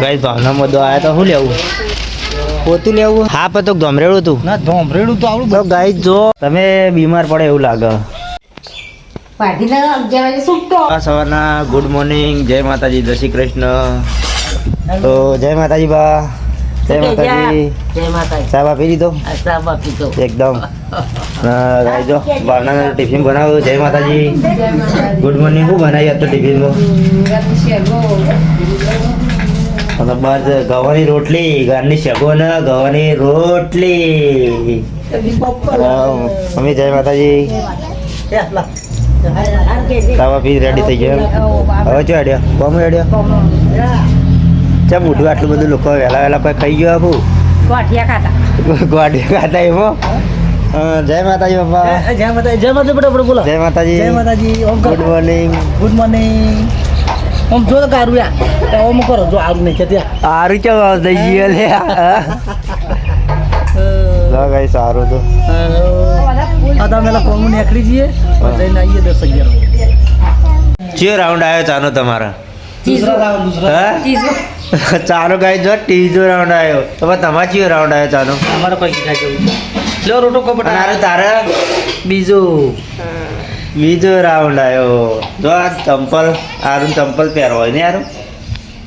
Guys ભાવના મોદો આયા તો શું લેવું પોતું લેવું હા પણ તો ગમરેડું હતું ના ધોમરેડું તો આવડું તો ગાઈસ જો તમે બીમાર પડે એવું લાગે પાટીના 11 વાગે છૂટતો સવારના ગુડ મોર્નિંગ જય માતાજી જય શ્રી કૃષ્ણ તો જય માતાજી બા જય માતાજી સાહેબ આપી દીધો એકદમ ગાઈસ જો ભાવના ટિફિન બનાવ્યું જય માતાજી ગુડ મોર્નિંગ શું બનાવી હતો ટિફિનમાં અને બાદ ગવાની રોટલી ગારની શેકો ને ગવાની રોટલી મમ્મી જય માતાજી તાવા પી રેડી થઈ ગયા હવે ચો હેડ્યા કોમ હેડ્યા ચમ ઉઠું આટલું બધું લોકો વહેલા વહેલા કોઈ ખાઈ ગયો આપું ગોઠિયા ખાતા એમાં જય માતાજી બાપા જય માતાજી બરાબર બોલો જય માતાજી ગુડ મોર્નિંગ આમ જો તો કારું યાર ઓમ કરો જો આરું નહીં છે ત્યાં સારું ચમ દઈ ગયો લે ગાઈ સારું તો તમે કોમ નીકળી જઈએ જઈને આવીએ 10-11 ચિયો રાઉન્ડ આવ્યો ચાનો તમારા દૂસરા રાઉન્ડ ચાનો ગાઈ જો ત્રીજો રાઉન્ડ આવ્યો તો તમારે ચિયો રાઉન્ડ આવ્યો ચાનો અમારે કોઈ કીધા કેવું લો રોટો કપટ તારે તારે બીજો રાઉન્ડ આવ્યો જો આ ચંપલ આરું ચંપલ પહેરવો હોય ને યારું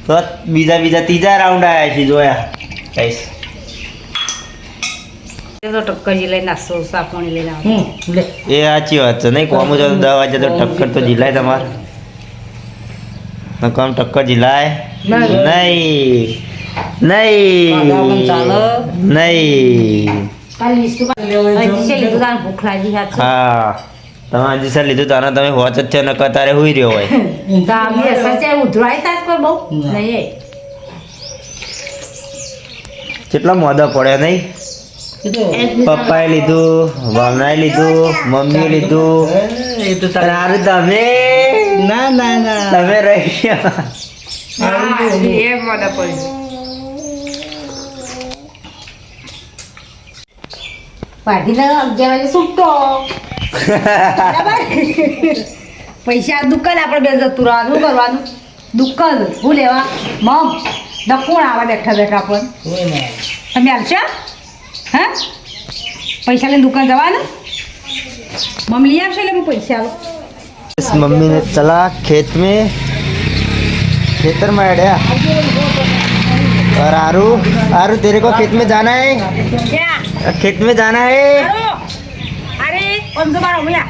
તો બીજા ત્રીજા રાઉન્ડ આવ્યા છે જોયા કઈશ ટક્કર લઈને નાસ્તો સાપણી લઈને લે એ સાચી વાત છે નહીં કોમ જો 10 વાગે તો ટક્કર તો જીલાય તમારે કોમ ટક્કર જીલાય નહીં કાલ લિસ્ટ ભૂખ લાગી હા તમે હજી સર લીધું તાને તમે હોચ જ છે ને કતારે હુઈ રહ્યો હોય કેટલા મોદા પડ્યા નહીં પપ્પાએ લીધું ભાવનાએ લીધું મમ્મીએ લીધું એ તો તારું તમે ના તમે રહી ગયા પાટીના 11 વાગે છૂટતો પૈસા દુકાન આપણે બે જતું રહેવાનું કરવાનું દુકાન હું લેવા મમ કોણ આવા બેઠા પણ તમે આવશો હા પૈસા લઈને દુકાન જવાનું મમ્મી લઈ આવશે એટલે હું પૈસા આવું इस मम्मी ने चला खेत में खेतर में अड़या और आरू तेरे को खेत में जाना है खेत में जाना है अरे कौन सा बार हो गया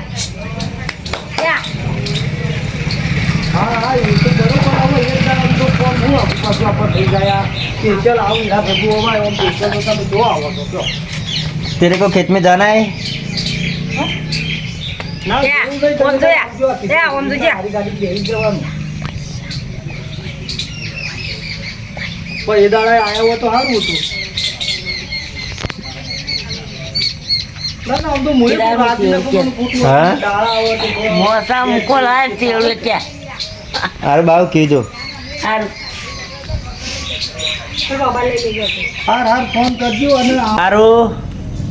क्या હા એ તો બરોબર હવે એકદમ તો ફોન હું પાછો પર થઈ ગયા કે ચલ આવું ના ભેગું અમારે ઓમ પૈસા તો તમે જો આવો તો तेरे को खेत में जाना है ના કોણ જોયા કોણ જોયા ગાડી બેહી જવાનું પણ એ દાડે આયો હોય તો સારું હતું ના આમ તો મોય રાત ને કોણ ફૂટવું હા? ડાળા હોય તો મોસા મુકો લાય તેલ ક્યાં अरे बाबू कीजो હારું હાર ફોન કરજો અને आरू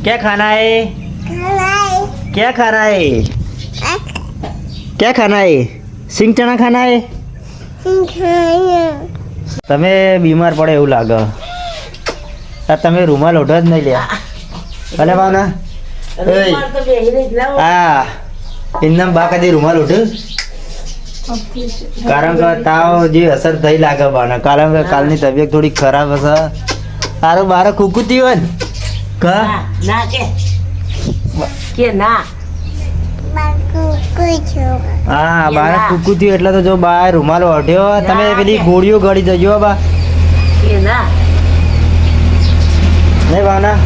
क्या खाना है क्या खाना है क्या खाना है सिंग चना खाना है તમે બીમાર પડે એવું લાગે આ તમે રૂમાલ ઓઢો જ નહીં લ્યા ભલે ભાવના હા એમના બા કદી રૂમાલ ઓઢ કારણ કે તાવ જે અસર થઈ લાગે બાને કારણ કે કાલની તબિયત થોડી ખરાબ હશે તારું બારે કુકુતી હોય ને કા ના કે ના હા બારે કુકુતી એટલે તો જો બા રૂમાલ ઓઢ્યો તમે પેલી ગોળીઓ ગળી જજો બા કે ના નહીં ભાવના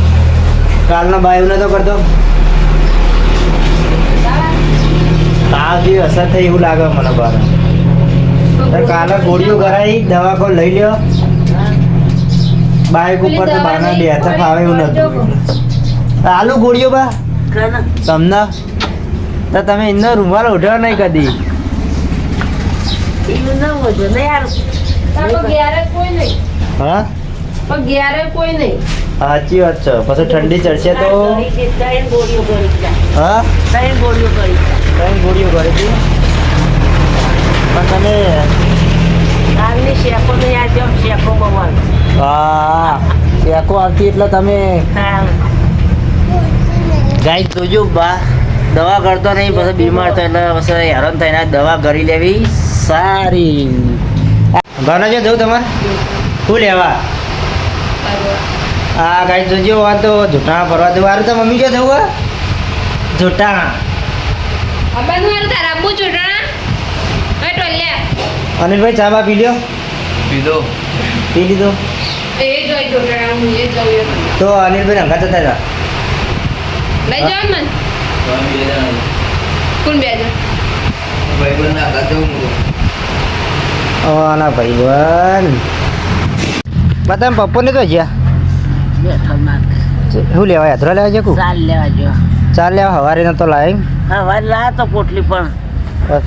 કાલનો બા એવું નતો કરતો તાવ જે અસર થઈ એવું લાગે મને બાને તો કાલે ગોળીઓ કરાવી દવા કોઈ લઈ લ્યો બાઈક ઉપર તો બાના બેઠા ફાવે એવું નતું આલુ ગોળીઓ બા તમને તો તમે એનો રૂમાલ ઉઠ્યો નહીં કદી હા સાચી વાત છે પછી ઠંડી ચડશે તો હા ત્રણ ગોળીઓ કરી હતી પણ તમે શેકો નહીં આ શેકો બવાલ હા શેકો આવતી એટલે તમે ગાય જોજો બા દવા કરતો નહીં પછી બીમાર થાય એટલે પછી હેરાન થઈને દવા કરી લેવી સારી. ભાવના જો જવું તમારે શું લેવા? હા ગાય જોજો આ તો જૂઠા ફરવા જવું સારું. તો મમ્મી જો જવું જૂઠા અનિલભાઈ ચા બા પી લ્યો? પી લીધો તો અનિલભાઈ રંગા જતા હતા. ના ભાઈ બન બધા પપ્પોને તો જ્યાં શું લેવા યાત્રા લેવા છે? ચાલ લેવા હવારે નતો લાય હવારે લાયા તો પોટલી પણ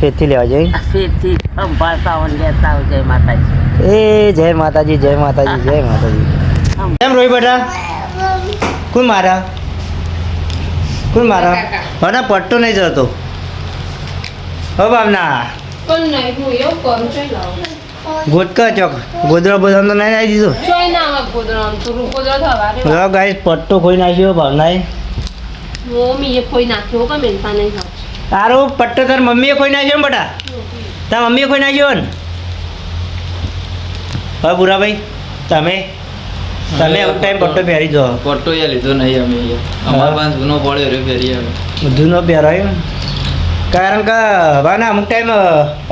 ફેરથી લેવા જઈ. ફેરથી સંભાળતા હોય લેતા હોય. જય માતાજી. એ જય માતાજી જય માતાજી જય માતાજી. કેમ રોઈ બેટા? કોણ મારા? કોણ મારા? ભાવના પટ્ટો નહીં જતો હો ભાવના. ગોટકા ચોક ગોદરા બોદરા તો નહીં આવી દીધું. ગાઈસ પટ્ટો ખોઈ નાખ્યો ભાવનાએ. તારો પટ્ટો તાર મમ્મીએ ખોઈ નાખ્યો ને બેટા? તાર મમ્મીએ ખોઈ નાખ્યો ને? હવે બુરાભાઈ તમે તમે એક ટાઈમ પટ્ટો પહેરી દો. પટ્ટો યાર લીધો નહીં અમે અમારા પાસે જૂનો પડ્યો રે ફેરી આવે જૂનો પહેરાયો કારણ કે ભાવના અમુક ટાઈમ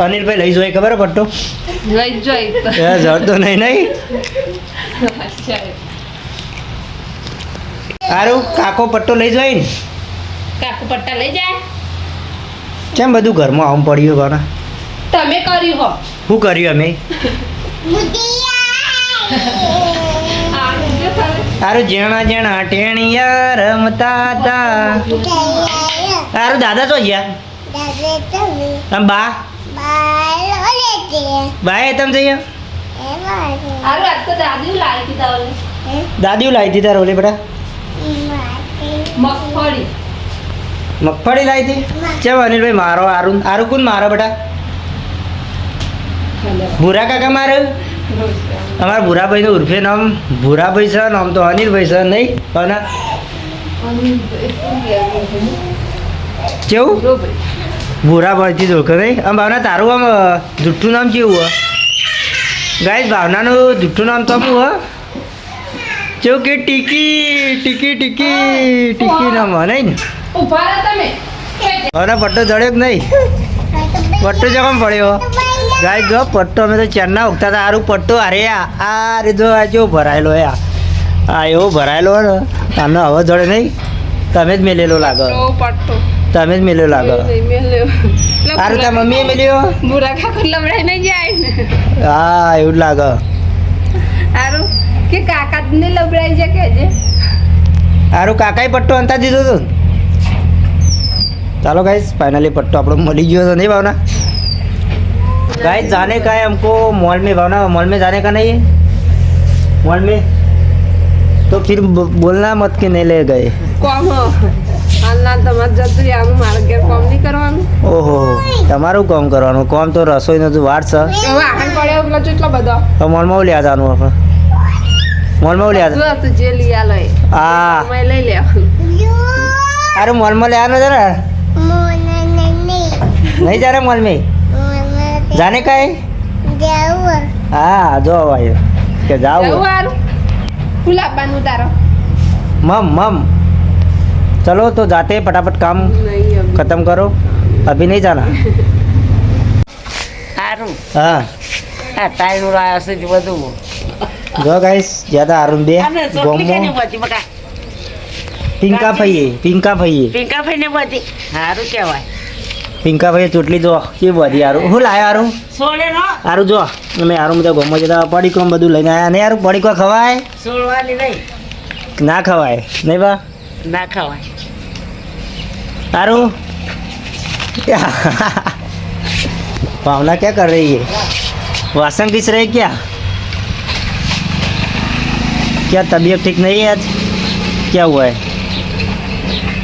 અનિલભાઈ લઈ જોઈએ ખબર પટ્ટો જડતો નહીં નહીં સારું કાકો પટ્ટો લઈ જાય ને? કાકુ પટ્ટા લઈ જાય. કેમ બધું ઘરમાં આમ પડ્યું ભાવના? તમે કર્યું હો. શું કર્યું અમે? સારું જેણા જેણા ટેણિયા રમતા હતા. સારું દાદા તો ગયા આમ બા બાય તમે જઈએ દાદી લાવી હતી તારે ઓલી બેટા મગફળી લાવી હતી. ચલો અનિલભાઈ મારો આરું આરું કોણ મારો બેટા? ભૂરા કાકા મારે અમારા ભૂરાભાઈ નું ઉર્ફે નામ ભૂરાભાઈ છે નામ તો અનિલભાઈ છે નહીં પણ કેવું ભૂરાભાઈથી જોડકો નહીં આમ ભાવના તારું આમ જુઠ્ઠું નામ કેવું ગાય ભાવનાનું જુઠ્ઠું નામ તો આમ કેવું કે ટીકી ટીકી ટીકી ટીકી નામ નહીં ને ભાવના પટ્ટો જડ્યો કે નહીં? પટ્ટો જગમ પડ્યો ગાય જો પટ્ટો અમે તો ચેરના ઉગતા હતા સારું પટ્ટો અરે આ રે જો આ જેવો ભરાયેલો આ એવો ભરાયેલો ને આનો હવે જડે નહીં. તમે જ મેલેલો લાગે તમે જ મેલેલો લાગે. સારું તાર મમ્મીએ મેલ્યો? હા એવું જ લાગે. સારું કાકાએ પટ્ટો અંતા દીધો હતો. ચાલો गाइस फाइनली पट्टो આપણો મળી ગયો તો नहीं भावना? गाइस जाने का है हमको मॉल में भावना. मॉल में जाने का नहीं है? मॉल में तो फिर बोलना मत कि नहीं ले गए. ઓહો તમારું કામ કરવાનું કામ તો રસોઈનું તો વાર છે. મોલમાં લ્યા જવાનું આપણે મોલમાં લ્યા હા अरे मॉल में ले आना जरा नहीं जा रहे मॉल में जाने का है हाँ जो भाई के जाओ मम मम चलो तो जाते हैं फटाफट काम खत्म करो अभी नहीं जाना हाँ जो गाइस ज्यादा आरुण बे गोमो પિંકા ભાઈએ પિંકા ભાઈએ ચોટલી જો કે બધી હારું હું લાયો હારું હારું જો અમે હારું બધા ગમો જતા પડીકો બધું લઈને આવ્યા નહીં હારું પડીકો ખવાય ના ખવાય નહીં બા हारू भावना क्या कर रही है? वासन घिस रहे क्या? क्या तबीयत ठीक नहीं है आज? क्या हुआ है?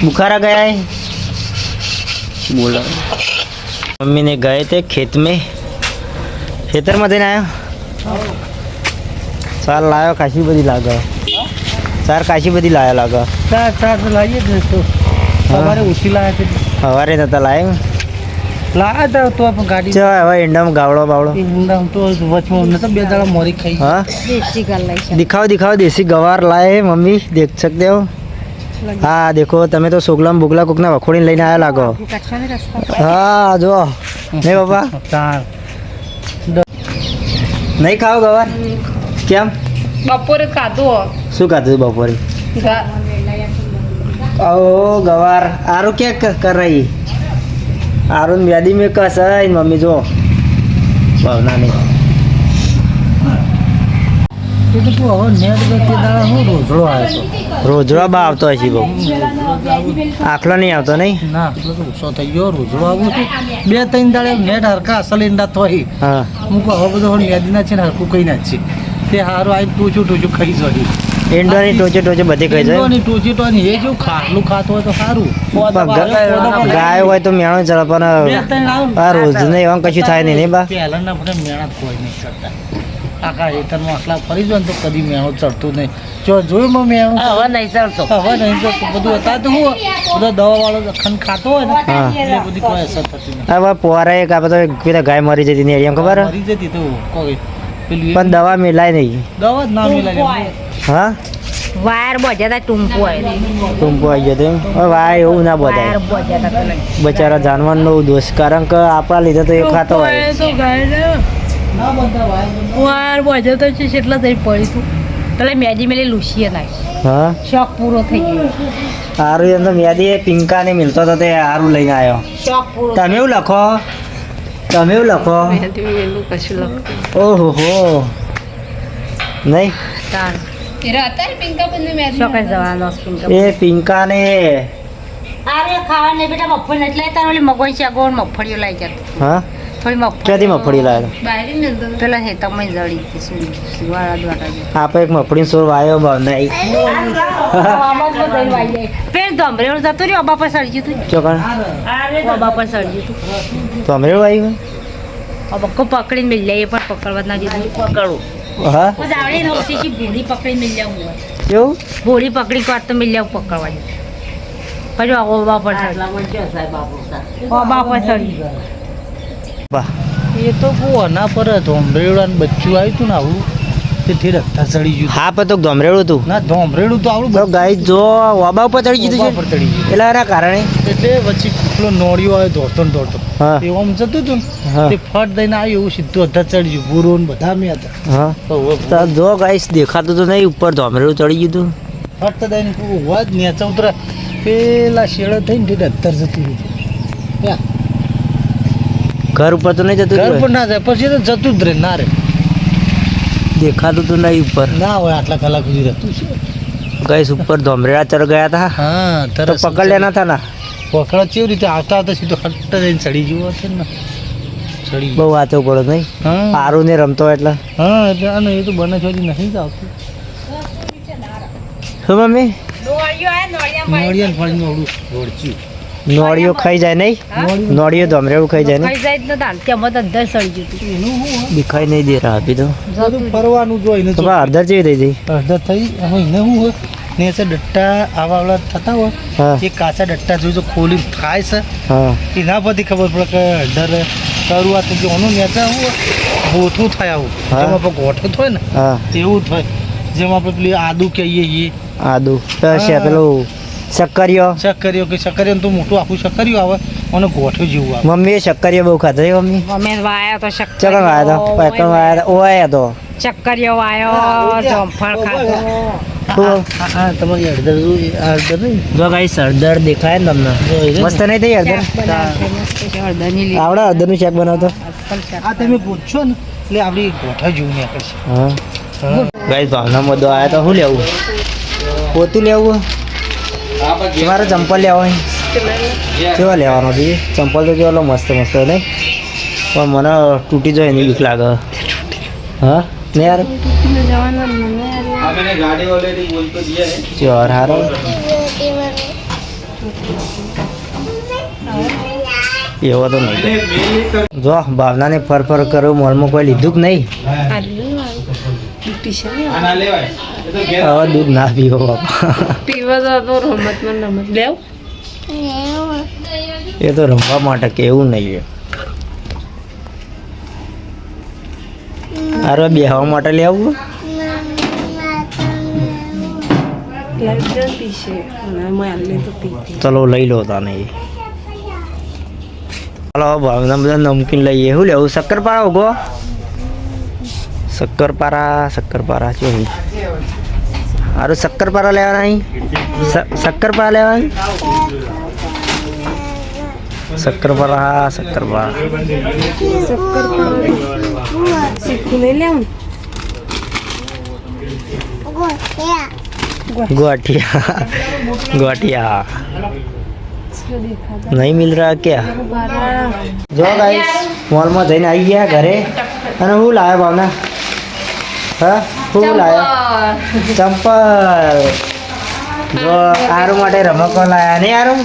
बुखार आ गया है? बोला मम्मी ने गए थे खेत में, खेतर में देना आया। સાર લાવ્યો ખાસી બધી લાગે સાર ખાસી બધી લાવ્યા લાગે ચાર તો લાવીએ જ ને તો સવારે ઓછી લાવ્યા છે સવારે નતા લાવ્યા લાવ્યા હતા તો પણ ગાડી ચો હવે ઈંડામાં ગાવડો બાવડો ઊંડા તો વચમાં ને તો 2 દાડા મોરી ખાઈ હા દેશી ગાલ લઈ છે दिखाओ देसी गवार लाए मम्मी देख सकते हो हाँ देखो તમે તો સોગલામ બોગલા કોકના વખોડીને લઈને આવ્યા લાગો કાઢશો ને રસ્તા હા જો નહીં બાપા ચાર નહીં ખાઓ ગવાર કેમ બપોરે ખાધું શું ખાધું બપોરે ઓ ગવાર આરું ક્યાં કર રહી આરું વ્યાદી મેં કસ હે મમ્મી જો ભાવના નહીં એ તો તું હવે નેટ પર તે દાડા હું રોજડો આવ્યો રોજડો બા આવતો હશે બહુ આખલો નહીં આવતો નહીં ના એટલે તો ઓછો થઈ ગયો રોજડો આવું 2-3 દાડે નેટ હરકા અસલ ઈંડા થોઈ હા હું કહું હવે બધું યાદીના છે ને હરકું કઈ ના છે તે હારું આવી ટૂચું ખાઈ જઈ ઈંડોની ટોચે ટોચે બધી ખાઈ જાય ટૂચી તો એ જેવું ખાટલું ખાતું હોય તો સારું ગાય હોય તો મેણો ચાલે પણ આ રોજ નહીં એમ કશું થાય નહીં બા પહેલાના બધા મેણા કોઈ નહીં ચડતા આખા ખેતરમાં આટલા ફરી જાય ને તો કદી મેણો ચડતું નહીં જો જોયું મેં મેણું હવે નહીં ચાલતો હવે નહીં ચડતું બધું હતા તો હું બધો દવાવાળો અખંડ ખાતો હોય ને હા. એટલે બધી કોઈ અસર થતી નહીં હવે પોરા એક આપણે તો પેલા ગાય મરી જતી નહીં એમ ખબર હે? મરી જતી તો કોઈ પેલું પણ દવા મિલાય નહીં દવા જ ના મિલાય હા વાયર બોજાતા ટૂંપો હોય ટૂંપો આવી ગયો તેમ હવે ભાઈ એવું ના બધાય બોજાતા બચારા જાનવરનો દોષ કારણ કે આપણા લીધે તો એ ખાતો હોય ના બનતા ભાઈ વાયર બોજાતા છે કેટલા થઈ પડી તું એટલે મેજી મેલી લૂસીએ નાખી હા શોખ પૂરો થઈ ગયો સારું એમ તો યાદી એ પિંકાને મિલતો હતો તે સારું લઈને આવ્યો શોખ પૂરો તમે એવું લખો તમે એવું લખો એનું કશું લખતું ઓહો હો નહીં શોખ જ જવાનો પિંકા એ પિંકાને અરે ખાવા નહીં બેટા મગફળી નથી લાવી તારે ઓલી મગવાઈ છે આગળ મગફળીઓ લાવી જતો હા થોડી મગફળી ક્યાંથી મગફળી લાવ્યો પેલા હે તમે જડી હતી સુડી વાળા દ્વારા આપણે એક મગફળી સોર વાયો ભાવના પેલ ધમરેલું જતું રહ્યું અબા પર સળજ્યું તું ચોકણ અબા પર સળજ્યું તું તો અમે આવ્યું અબા કો પકડીને મિલ જાય એ પણ પકડવા ના દીધું પકડું હા આવડે ને ઓછી ભૂરી પકડીને મિલ જાવ કેવું ભૂરી પકડી કાઢ તો મિલ જાવ પકડવા જતું પછી અબા પર સળી અબા પર સળી વાહ એ તો કોના પર ધોંભરેડા ને બચ્ચું આવ્યું હતું ને આવડું તેથી રસ્તા ચડી ગયું હા પણ તો ગમરેડું હતું ના ધોંભરેડું તો આવડું તો ગાય જો વાબા ઉપર ચડી ગયું ઉભા છે પર ચડી ગયું એટલે એના કારણે એટલે વચ્ચે પેલો નોળિયો આવ્યો દોડતો ને દોડતો હા. એવું આમ જતું હતું હા. ને તે ફટ દઈને આવ્યું એવું સીધું અધા ચડી ગયું બુરો ને બધા મેં હતા હા તો હવે તો જો ગાઈસ દેખાતું તો નહીં ઉપર ધોમરેડું ચડી ગયું હતું ફટ દઈને હોય જ નેચા ઉતરે પેલા શેડો થઈને તે અત્તર જતું રહ્યું ત્યાં ઘર ઉપર તો નહીં જતું ઘર રહ્યું? પર ના જાય પછી તો જતું જ રહે ના રે દેખાતું તો નહીં ઉપર ના હોય આટલા કલાક સુધી રહેતું છે ગાઈસ ઉપર ધોમરેડા ચડ ગયા હતા હા તો તરત પકડ લેના હતા ના પકડા કેવી રીતે આવતા આવતા સીધો હટ્ટ જઈને ચડી ગયો છે ને ચડી ગયો બહુ વાંચવું પડે નહીં હા પારું ને રમતો એટલે હા એટલે આને એ તો બને છોડી નહીં જ આવતું શું મમ્મી નોળિયા ફળીને ઓળું રોડચ્યું નોળિયો ખાઈ જાય નહીં નોળિયો ધોમરેડું ખાઈ જાય નહીં ખાઈ જાય જ નતા ત્યાં બધા અંદર સળી ગયું હતું એનું શું દિખાઈ નહીં દે રહા અભી તો બધું ફરવાનું જોઈને તો બા અડધર જેવી થઈ જઈ અડધા થઈ હવે એને શું હોય ને છે ડટ્ટા આવાવડા થતા હોય હા એ કાચા ડટ્ટા જોઈ જો ખોલી થાય છે હા એના પરથી ખબર પડે કે અડધર શરૂઆત જો ઓનું નેચા હોય ગોઠું થાય આવું હા. જેમાં આપણે ગોઠું થાય ને હા એવું થાય જેમાં આપણે પેલી આદુ કહીએ એ આદુ પછી પેલું શક્કરિયો શક્કરીઓ કે શક્કરીઓ તો મોટું આખું શક્કરીઓ આવે અને ગોઠું જેવું આવે મમ્મીએ શક્કરિયો બહુ ખાધો હે મમ્મી અમે વાયા તો ચકન વાયા તો પેકન વાયા તો ઓયા તો ચક્કરિયો વાયો જમફળ ખાધો શું? હા તમારી અડધર અડધર નહીં જો ગાઈ સરદર દેખાય ને તમને જો એ મસ્ત નહીં થઈ અડધર આવડે અડધરનું શાક બનાવતો આ તમે પૂછશો ને એટલે આપણી ગોઠા જેવું નહીં કરશે હા ગાઈ ભાવના મદો આવ્યા તો શું લેવું પોતું લેવું તમારે ચંપલ લેવા હોય કેવા લેવાનો છે ચંપલ તો કેવો મસ્ત મસ્ત હોય નહીં પણ મને તૂટી જાય એની બીક લાગે હા ને યાર मैंने गाड़ी ऑलरेडी बोल तो दिया है ચોર હારો એવો તો નહીં જો ભાવનાને ફર કર્યો મોલમાં કોઈ લીધું કે નહીં આના લેવાય એ તો ઘેર હવે દૂધ ના પીવો બાપા એ તો રમવા માટે કેવું નહીં અરે બેહવા માટે લઈ આવું ચલો લઈ લો તાને ચાલો ભાવના બધા નમકીન લઈએ શું લેવું શક્કરપારા ઉગો શક્કરપારા શું સારું શક્કરપારા લેવાના અહીં શક્કરપારા લેવાના શક્કરપારા गोटिया नहीं मिल रहा क्या जो गाइस मॉल में जઈને આવી ગયા ઘરે અને હું લાવ્યો ભાવના હા હું લાવ્યો ચંપલ જો આરું માટે રમકડો લાવ્યા ને આરું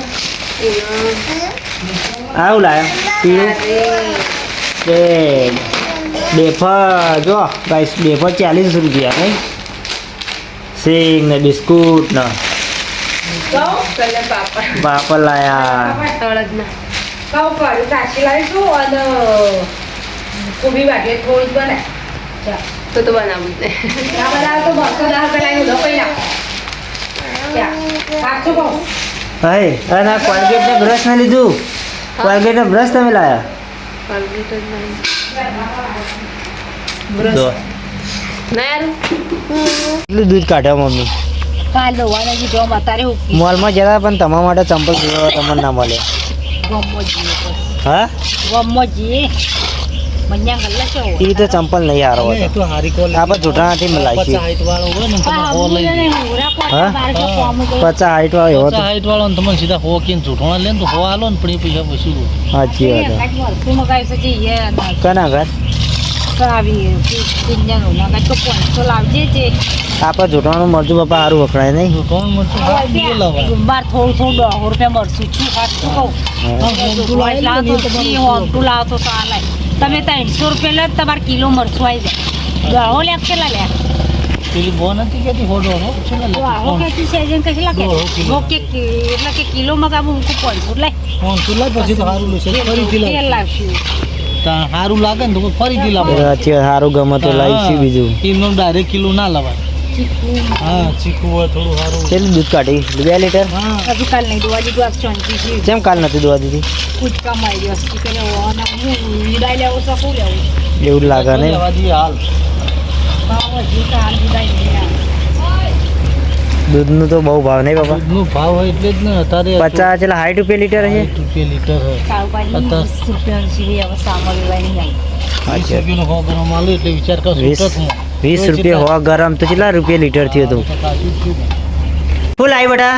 આવું લાવ્યો બેફર જો ગાઈસ બેફર 40 રૂપિયા નહીં સિંગ ને બિસ્કુટ ને પાપડ લાયા કોબી વાટે થોડી બને તો બનાવું જ હે અને કોલગેટ ને બ્રશ ને લીધું કોલગેટ ને બ્રશ તમે લાયા કેટલું દૂધ કાઢ્યા મમ્મી મોલમાં જતા પણ તમારા માટે ચંપલ જોવા તમને ના મળે હા એ તો ચંપલ નહીં હારો હતો આપણે જૂઠાણાથી મલાઈશું 50 હાઈટ વાળો એવો તમને સીધા હો કે જૂઠોણા લે તો હો હાલો ને પણ એ પૈસા પછી સાચી વાત કના ઘર આપણે જૂઠાણું મરચું બાપા સારું વપરાય નહીં જૂઠોણું મરચું થોડું રૂપિયા મરચું છું લાવતો ચાલે તમે 300 રૂપિયા લે તમારે કિલો મરચું આવી જાય દહો લે કેટલા લે પેલી બો નથી કેતી હોડો નો દહો કેતી છે જેમ કેટલા કે એટલે કે કિલો મગાવું હું 500 લઈ 500 લઈ પછી તો સારું લેશે ફરીથી તેલ લાવશું સારું લાગે ને તો ફરીથી લાવો સારું ગમે તો લાવીશું બીજું કિલો ડાયરેક્ટ કિલો ના લવાય હા ચીકુ હોય થોડું સારું કેટલું દૂધ કાઢી 2 લીટર હજુ કાલ નહીં દોવા દીધું આજ ચોંટી કેમ કાલ નથી દોવા દીધી કુછ કમાઈ ગયો કે હું વિદાય લેવો શકું લેવું એવું લાગે ને હાલ દૂધનું તો બહુ ભાવ નહીં બાપા દૂધનો ભાવ હોય એટલે જ ને અત્યારે 50 ચલા 60 રૂપિયા લીટર છે 60 રૂપિયા લીટર રૂપિયાનો હો ગરમ આલુ એટલે વિચાર કર 20 રૂપિયા હવા ગરમ તો કેટલા રૂપિયા લીટર થયો તો ફૂલ આવી બેટા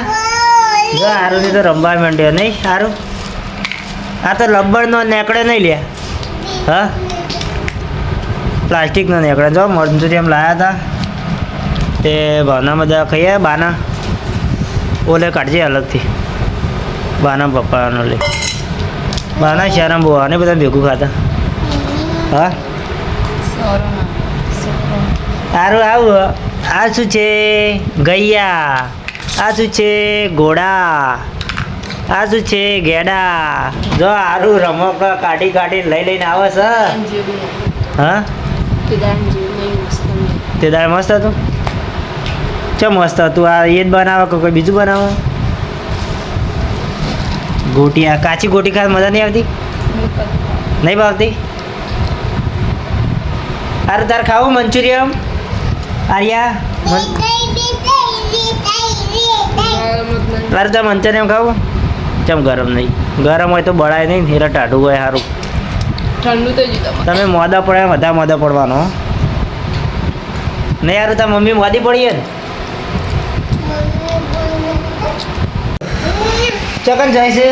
જો હારું તો રમવા માંડ્યો નહીં સારું આ તો રબરનો નેકડે નહીં લે હા પ્લાસ્ટિકનો નેકડે જો મજૂરી એમ લાયા હતા તે ભાવના બધા ખાઈએ બાના ઓલે કાઢજે અલગથી બાના પપ્પાનો લે બાના શરમ બહુ આને બધા ભેગું ખાતા હા સારું આવું આ શું છે ગૈયા આ શું છે ઘોડા આ શું છે ગેડા જો સારું રમક કાઢી લઈને આવે છે હા તે દાળ મસ્ત હતું ચો મસ્ત હતું આ એ જ બનાવે કે કોઈ બીજું બનાવે ગોટિયા કાચી ગોટી ખાસ મજા નહીં આવતી નહીં ભાવતી અરે તાર ખાવું મંચુરિયમ આર્યા અરે તાર મંચુરિયમ ખાવું ચમ ગરમ નહીં ગરમ હોય તો બળાય નહીં હેરા ટાઢું હોય સારું તમે મોદા પડ્યા બધા મોદા પડવાનો નહીં યાર તાર મમ્મી મોદી પડીએ ને ચકન જાય છે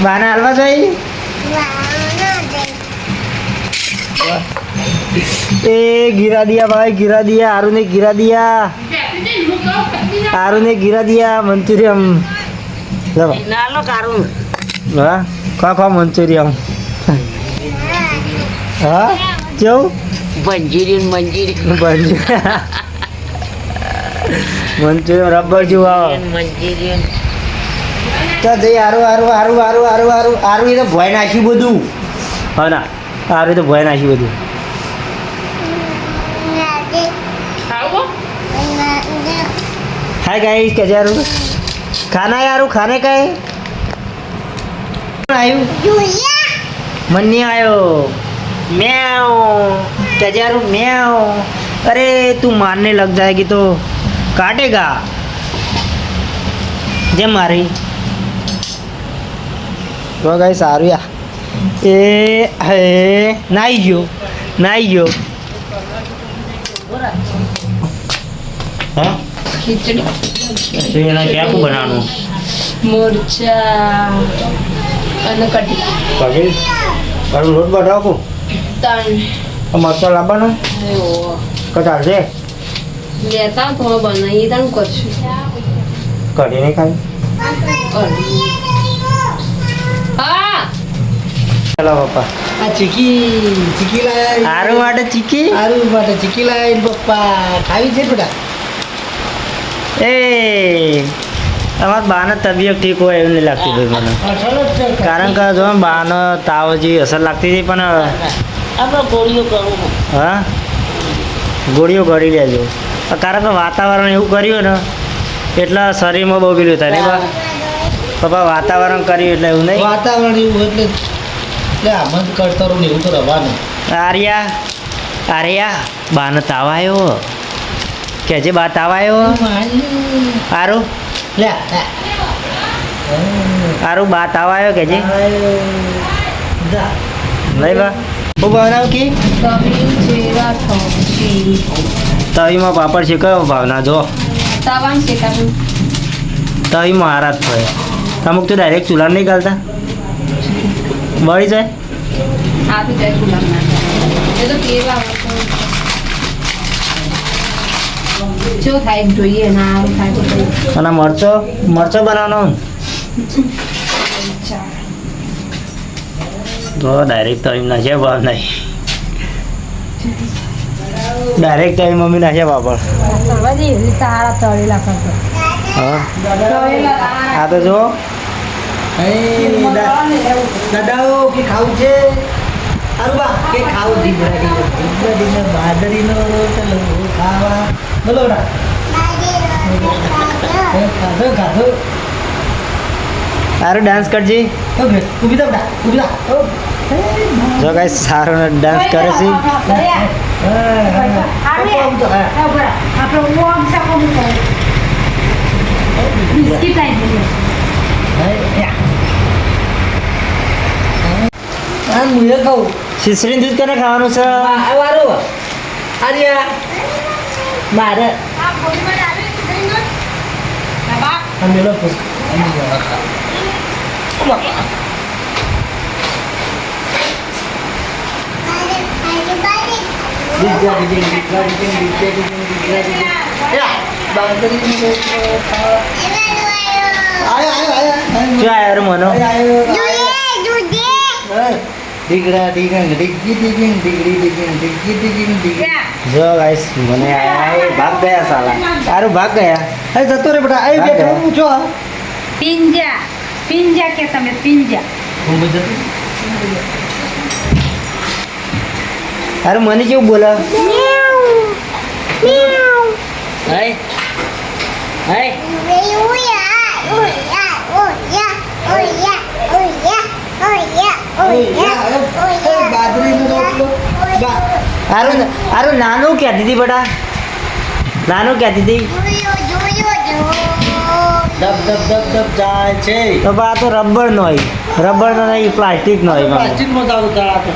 બાના હાલવા જાય ए गिरा दिया भाई गिरा दिया आरू ने गिरा दिया मंचूरियम નાનો કારું हाँ खा खा मंचूरियम हाँ કેવું મંચુરિયન મંચુરિયન રબર જેવું આવે મંચુરિયન તો જઈ હારું એ તો ભોય નાખ્યું બધું હા ના હારું એ તો ભોય નાખ્યું બધું हाय गाइस कैसे यार खाना यार खाने का है आयु मन नहीं आयो म्याओ कैसे यार म्याओ अरे तू मारने लग जाएगी तो काटेगा जय मारी तो गाइस सारू या ए हे नाई गयो हाँ ખીચડી એના ક્યાં બનાવવાનું મરચા અને કઢી કઢી કઢી રોટ બનાવો તણ મરચા લાવવાનો કચાલશે લેતા થોડો બનાવીએ તારું કરશું કઢી નહીં ખાવી હા ચાલો પપ્પા આ ચીકી લાયા આરું માટે ચીકી આરું માટે ચીકી લાયા પપ્પા ખાવી છે બેટા એ તમારા બાને તબિયત ઠીક હોય એવું નહીં લાગતી ભાઈ મને સરસ છે કારણ કે જો બાને તાવ જેવી અસર લાગતી હતી પણ આપણે ગોળીઓ કરવું હા ગોળીઓ કરી લેજો કારણ કે વાતાવરણ એવું કર્યું ને એટલે શરીરમાં બહુ પેલું થાય નહીં બા પપ્પા વાતાવરણ કર્યું એટલે એવું નહીં વાતાવરણ એવું એટલે આમંદ કરતરું ને એવું તો રહેવાનું આર્યા બાને તાવ આવ્યો કે જે બા તાવ આવ્યો આરું લે આરું બા તાવ આવ્યો કે જે જા નહીં બા હું બનાવ કી તવીમાં પાપડ છે કયો ભાવના જો તવામ શેકાવું તવીમાં હારા જ થાય અમુક તો ડાયરેક્ટ ચૂલા નહીં ગાલતા બળી જાય આ તો જાય ગુલાબ ના એ તો કેવા જો થાય એમ જોઈએ ના આવું થાય તો કઈ અને મરચો બનાવવાનો તો ડાયરેક્ટ તવી નાખ્યા ભાવ નહીં ડાયરેક્ટ તવી મમ્મી નાખ્યા પાપડ સવાજી તારા તળેલા કરતો હા આ તો જો દાદાઓ કે ખાવું છે અરે બા કે ખાવું દીકરા બાજરીનો રોટલો ખાવા બોલો ખાધો સારું ડાન્સ કરજે ઉભી થા જો કાંઈ સારો ડાન્સ કરે છે બિસ્કિટ લાવી મુએ કહું શીશરી દૂધ કને ખાવાનું છે વારો આર્યા મારે અમે લોકો શું યાર મનો જો ગાઈસ મને આયા ભાગ ગયા સાલા સારું ભાગ ગયા જતો રે બેટા એ બેટા પૂછો પિંજા કે તમે પિંજા અરે મને કેવું બોલે અરે નાનું કહેતી હતી બેટા નાનું કહેતી હતી દબ જાય છે તો બા આ તો રબરનો નહીં પ્લાસ્ટિકનો હોય પ્લાસ્ટિક માં જાવ તાળા તો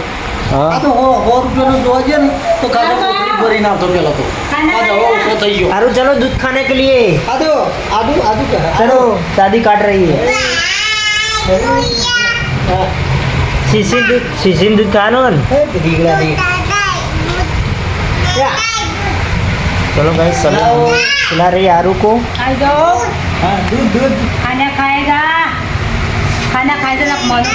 હા આ તો 100 રૂપિયાનો જોવા જઈએ ને તો ખાલી કોથળી ભરી નાખતો પેલો તો આ તો ઓછો થઈ ગયો अरे चलो दूध खाने के लिए આદુ કર चलो दादी काट रही है शीशी दूध खानो न દીકરા દી चलो भाई चलो खिला रही आरू को आ जाओ હા દૂધ खाना खाएगा तो मनो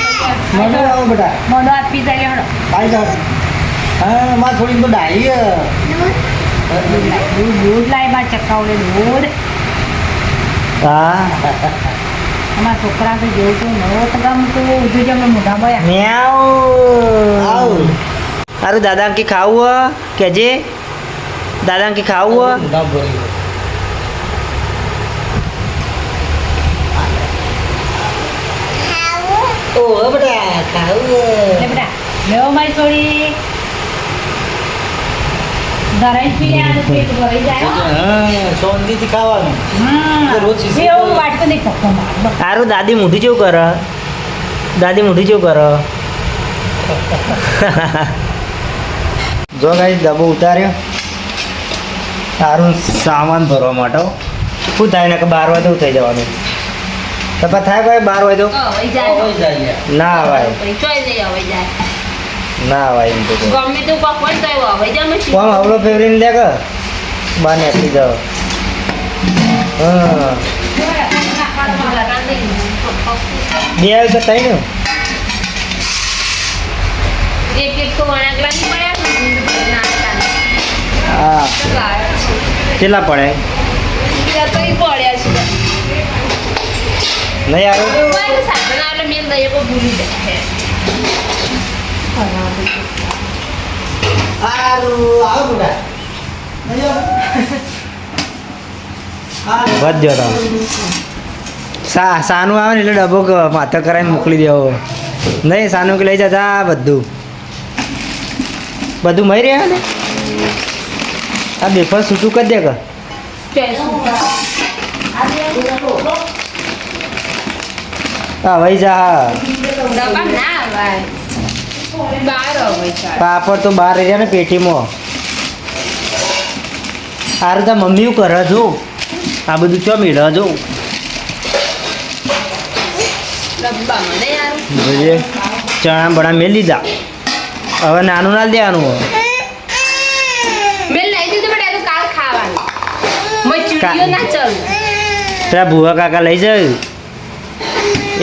મને આવો બેટા मनो आप पिज्जा ले हड़ो આઈ જા હા માં થોડી તો ડાળી દૂધ લાય માં ચકાવડે દૂધ હા અમારા છોકરા તો જેવું તો નવો તો ગમતું ઉધું જ અમે મોઢા બયા મ્યાઉ આવ હારું દાદા કે ખાવું હો કેજે દાદા કે ખાવું હો મોઢા ભરી ઓ બેટા ખાવું લે બેટા લેવો મારી છોડી ધરાઈ પી લે આ પેટ ભરાઈ જાય હા શાંતિથી ખાવાનું તો રોજ શીશી એવું વાટતો નહીં થતો માર હારું દાદી મોઢું કેવું કરે દાદી મોઢું કેવું કરે જો ગાઈ ડબ્બો ઉતાર્યો સારું સામાન ભરવા માટે શું થાય ને કે 12 વાગે થઈ જવાનું તો પછી થાય ભાઈ 12 વાગે હોય જાય ના આવાય ના આવાય એમ તો કોમ આવડો ફેવરીને લે કે બાર ને જાઓ હા 2 આવી તો થાય ને હા કેટલા પડે નહીં આવ્યું સારું આવ બેટા વધજો તમે સાનું આવે ને એટલે ડબ્બો માથે કરાવીને મોકલી દેવો નહીં સાનું કે લઈ જતા બધું મરી રહ્યા ને આ બેફર છૂટું કરી દે કે હા વહી જા પાપડ તો બહાર રહી જાય ને પેટીમાં સારું તા મમ્મી શું કરે જો આ બધું ચો મેળવે જો જોઈએ ચણા બણા મેળ લીધા હવે નાનું ના દેવાનું પેલા ભૂવા કાકા લઈ જાય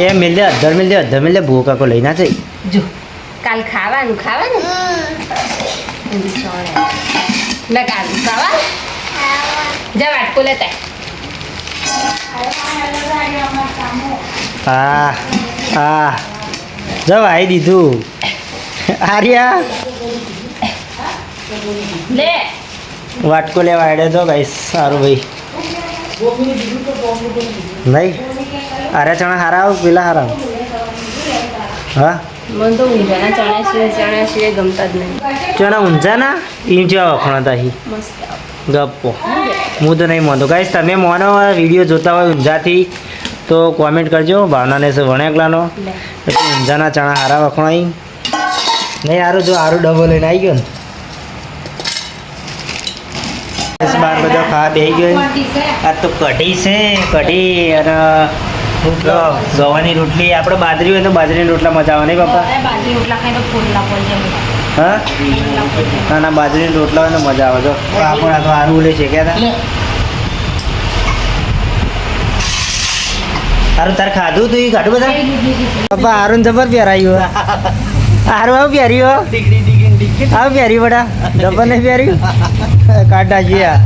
એ મેળ દે અધર મેળ દે ભૂવા કાકો લઈ ના જાય જો કાલ ખાવાનું લે કાલ ખાવાનું જા વાટકો લેતા હા હા જવા આવી દીધું આર્યા લે વાટકો લેવા આડે તો ગાઈસ સારું ભાઈ નહીં અરે ચણા હારા આવ પેલા હારા આવ હા મને તો ઊંઝાના ચણા સિવાય ગમતા જ નહીં ચણા ઊંઝા ના એમ જેવા વખણાતા હી ગપ્પો હું તો નહીં માનતો ગાઈસ તમે મોનો વિડીયો જોતા હોય ઊંઝાથી તો કોમેન્ટ કરજો ભાવનાને વણેકલાનો એટલે ઊંઝાના ચણા હારા વખણાઈ નહીં હારું જો હારું ડબો લઈને આવી ગયો ને બાર બધો ખાવા બેસી ગયો આ તો કઢી છે કઢી અને ગવાની રોટલી આપણે બાજરી હોય તો બાજરીની રોટલા મજા આવે નહીં બાપા બાજરી રોટલા ખાઈ તો ફોડલા પડી જાય હા ના બાજરીની રોટલા હોય તો મજા આવે જો આપણે આ તો હારું લે છે ક્યાં હતા હારું તારે ખાધું તું એ કાઢું બધા પપ્પા હારું જબર પહેરાયું હારું આવું પહેર્યું આવું પહેર્યું બડા જબર નહીં પહેર્યું કાઢા ગયા